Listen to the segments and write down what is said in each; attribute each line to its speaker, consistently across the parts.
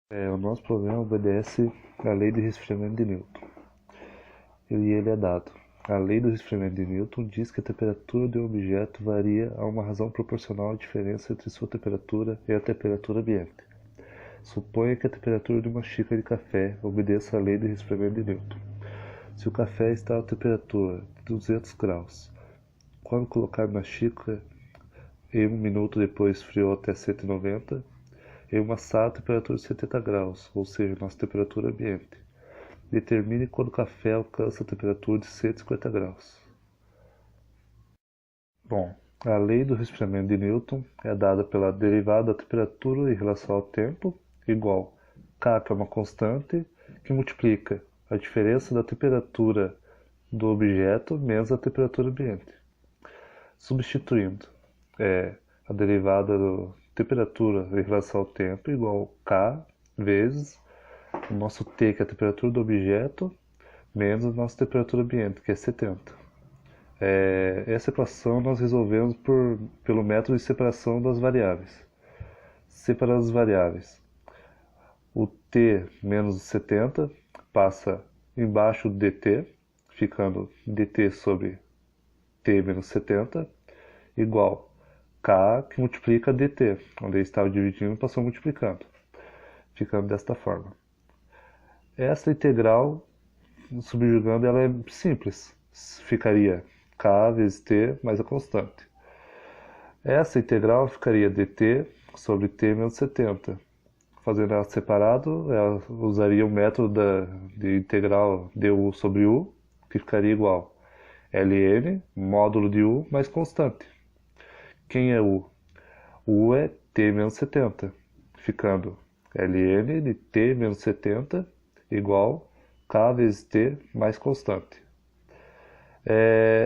Speaker 1: O nosso problema obedece à lei de resfriamento de Newton. E ele é dado. A lei do resfriamento de Newton diz que a temperatura de um objeto varia a uma razão proporcional à diferença entre sua temperatura e a temperatura ambiente. Suponha que a temperatura de uma xícara de café obedeça à lei de resfriamento de Newton. Se o café está a temperatura de 200 graus, quando colocado na xícara e 1 minuto depois esfriou até 190, em uma sala a temperatura de 70 graus, ou seja, nossa temperatura ambiente. Determine quando o café alcança a temperatura de 150 graus. Bom, a lei do resfriamento de Newton é dada pela derivada da temperatura em relação ao tempo, igual K, que é uma constante, que multiplica a diferença da temperatura do objeto menos a temperatura ambiente. Substituindo, a derivada da temperatura em relação ao tempo igual K vezes o nosso T, que é a temperatura do objeto, menos a nossa temperatura ambiente, que é 70. Essa equação nós resolvemos pelo método de separação das variáveis. Separando as variáveis, o T menos 70 passa embaixo do dt, ficando dt sobre T menos 70, igual K, que multiplica dt, onde ele estava dividindo passou multiplicando, ficando desta forma. Essa integral, subjugando, ela é simples. Ficaria K vezes T mais a constante. Essa integral ficaria dt sobre T menos 70. Fazendo ela separado, ela usaria o método de integral du sobre u, que ficaria igual ln, módulo de u, mais constante. Quem é u? U é T menos 70, ficando ln de T menos 70 igual K vezes T mais constante.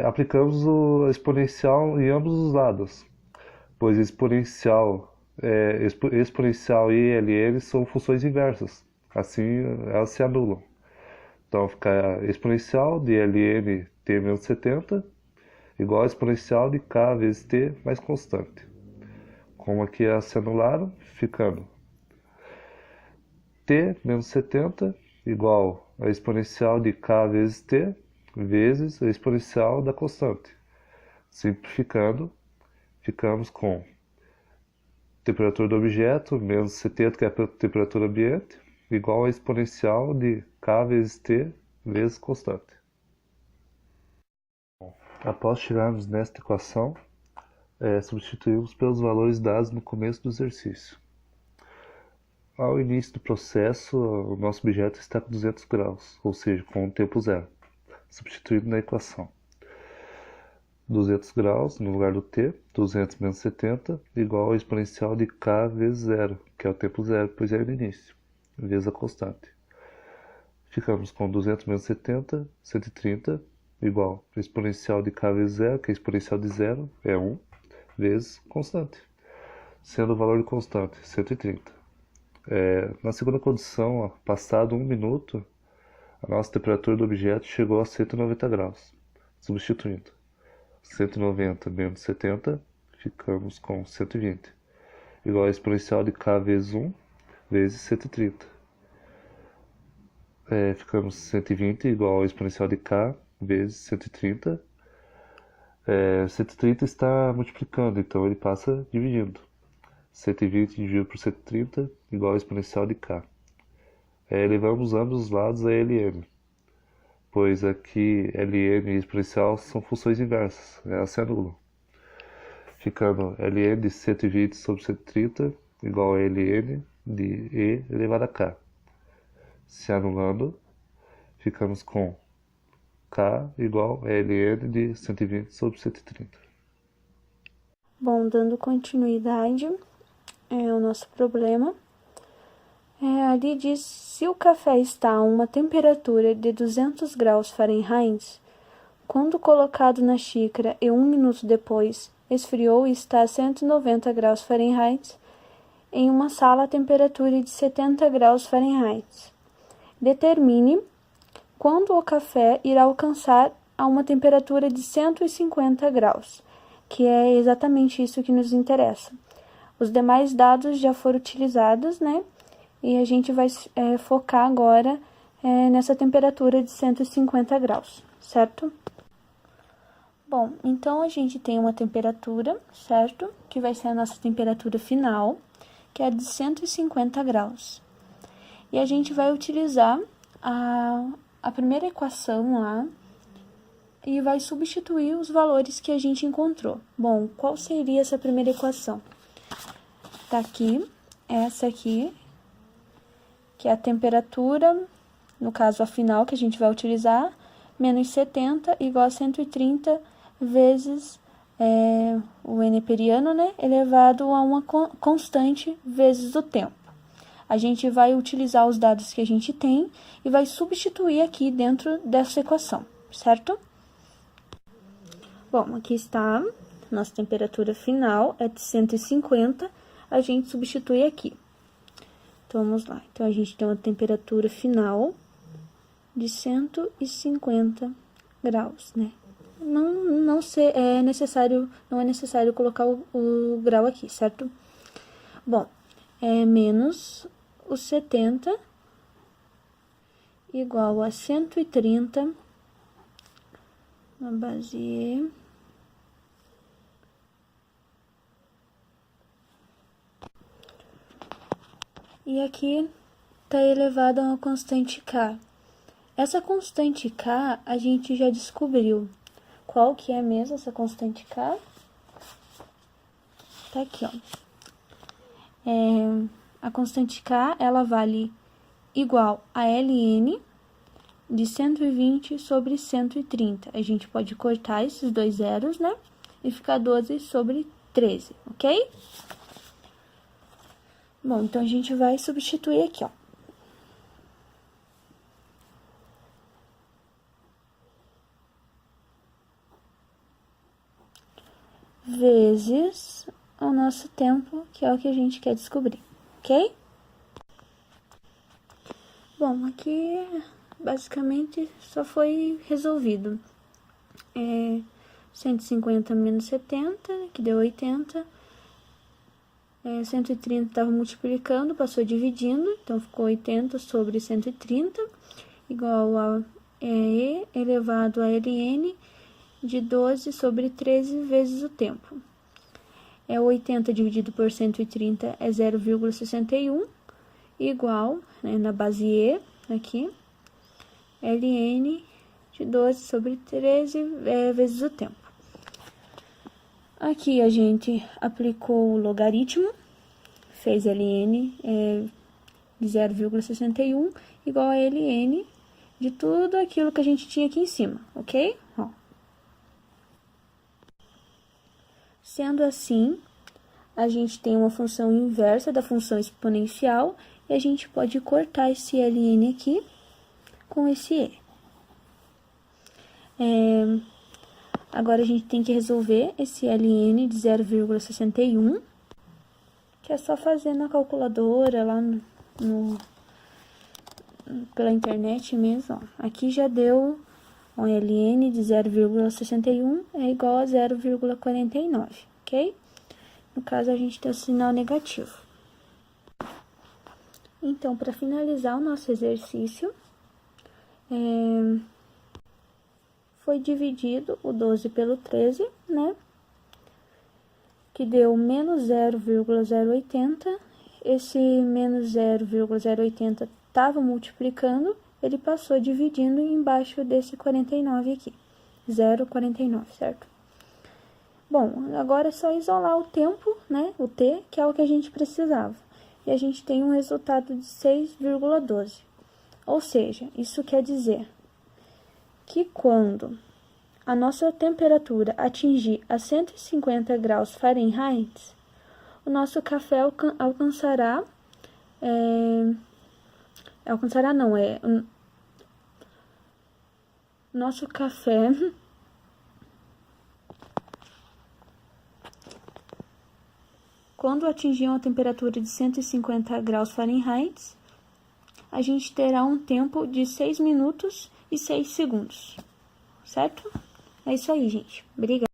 Speaker 1: Aplicamos a exponencial em ambos os lados, pois exponencial e ln são funções inversas, assim elas se anulam. Então fica exponencial de ln T menos 70 igual a exponencial de K vezes T mais constante. Como aqui elas se anularam, ficando T menos 70 igual a exponencial de K vezes T vezes a exponencial da constante. Simplificando, ficamos com temperatura do objeto menos 70, que é a temperatura ambiente, igual a exponencial de K vezes T vezes constante. Após chegarmos nesta equação, substituímos pelos valores dados no começo do exercício. Ao início do processo, o nosso objeto está com 200 graus, ou seja, com o tempo zero, substituído na equação. 200 graus no lugar do t, 200 menos 70, igual ao exponencial de k vezes zero, que é o tempo zero, pois é no início, vezes a constante. Ficamos com 200 menos 70, 130, igual ao exponencial de k vezes zero, que é exponencial de zero, é 1, vezes constante, sendo o valor de constante 130. Na segunda condição, passado 1 minuto, a nossa temperatura do objeto chegou a 190 graus. Substituindo 190 menos 70, ficamos com 120, igual a exponencial de k vezes 1 vezes 130. Ficamos 120 igual a exponencial de k vezes 130. 130 está multiplicando, então ele passa dividindo. 120 dividido por 130 igual a exponencial de k. Levamos ambos os lados a ln, pois aqui ln e exponencial são funções inversas, elas se anulam. Ficando ln de 120 sobre 130 igual a ln de e elevado a k. Se anulando, ficamos com k igual a ln de 120 sobre 130.
Speaker 2: Bom, dando continuidade ao nosso problema, ali diz: se o café está a uma temperatura de 200 graus Fahrenheit, quando colocado na xícara e 1 minuto depois esfriou e está a 190 graus Fahrenheit, em uma sala a temperatura de 70 graus Fahrenheit. Determine quando o café irá alcançar a uma temperatura de 150 graus, que é exatamente isso que nos interessa. Os demais dados já foram utilizados, né? e a gente vai focar agora nessa temperatura de 150 graus, certo? Bom, então a gente tem uma temperatura, certo? Que vai ser a nossa temperatura final, que é de 150 graus. E a gente vai utilizar a primeira equação lá e vai substituir os valores que a gente encontrou. Bom, qual seria essa primeira equação? Tá aqui, essa aqui, que é a temperatura, no caso a final que a gente vai utilizar, menos 70 igual a 130 vezes o N-periano, né, elevado a uma constante vezes o tempo. A gente vai utilizar os dados que a gente tem e vai substituir aqui dentro dessa equação, certo? Bom, aqui está, nossa temperatura final é de 150, a gente substitui aqui. Então, vamos lá. Então, a gente tem uma temperatura final de 150 graus, né? Não é necessário colocar o grau aqui, certo? Bom, menos os 70 igual a 130 na base E. E aqui está elevado a uma constante K. Essa constante K a gente já descobriu. Qual que é mesmo essa constante K? Tá aqui, ó. A constante K, ela vale igual a ln de 120 sobre 130. A gente pode cortar esses dois zeros, né? E ficar 12 sobre 13, ok? Bom, então a gente vai substituir aqui, ó. Vezes o nosso tempo, que é o que a gente quer descobrir, ok? Bom, aqui basicamente só foi resolvido. 150 menos 70, que deu 80. 130 estava multiplicando, passou dividindo, então ficou 80 sobre 130, igual a E elevado a ln de 12 sobre 13 vezes o tempo. 80 dividido por 130 é 0,61, igual, né, na base E, aqui, ln de 12 sobre 13 vezes o tempo. Aqui a gente aplicou o logaritmo, fez ln de 0,61 igual a ln de tudo aquilo que a gente tinha aqui em cima, ok? Ó. Sendo assim, a gente tem uma função inversa da função exponencial e a gente pode cortar esse ln aqui com esse e. Agora, a gente tem que resolver esse ln de 0,61, que é só fazer na calculadora, lá pela internet mesmo, ó. Aqui já deu um ln de 0,61 é igual a 0,49, ok? No caso, a gente tem o sinal negativo. Então, para finalizar o nosso exercício, foi dividido o 12 pelo 13, né? Que deu menos 0,080. Esse menos 0,080 estava multiplicando, ele passou dividindo embaixo desse 49 aqui. 0,49, certo? Bom, agora é só isolar o tempo, né? O t, que é o que a gente precisava. E a gente tem um resultado de 6,12. Ou seja, isso quer dizer que quando a nossa temperatura atingir a 150 graus Fahrenheit, o nosso café alcançará... Nosso café... Quando atingir uma temperatura de 150 graus Fahrenheit, a gente terá um tempo de 6 minutos e 6 segundos, certo? É isso aí, gente. Obrigada.